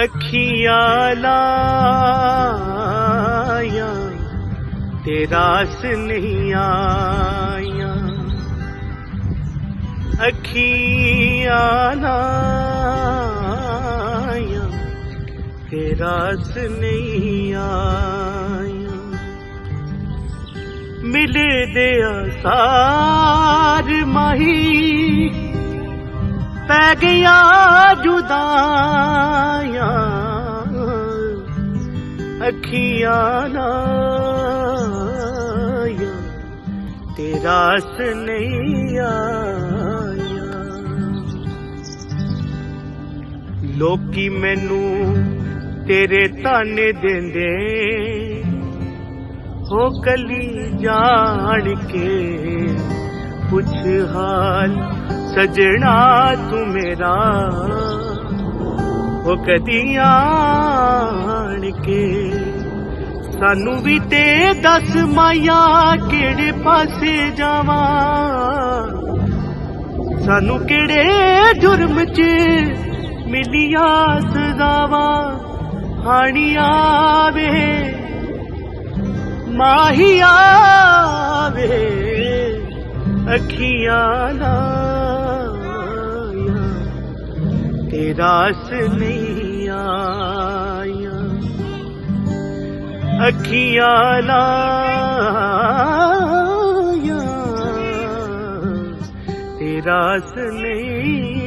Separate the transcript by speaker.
Speaker 1: अखियां लाया तेरा स नहीं आया, अखियां लाया तेरा स नहीं आया। मिले दे आसार माही पै गया जुदाया, अखियां लाया तेरा स नहीं आया। लोकी मैनू तेरे ताने देंदे हो कली जान के, पुछ हाल सजना तू मेरा हो कदी आन के। सानू भी ते दस माया केड़े पासे जावां, सानू केड़े जुर्म च मिलिया सजावां। हानी आवे माही आवे अखियां लाया तेरा स नहीं आया, अखियां लाया तेरा स नहीं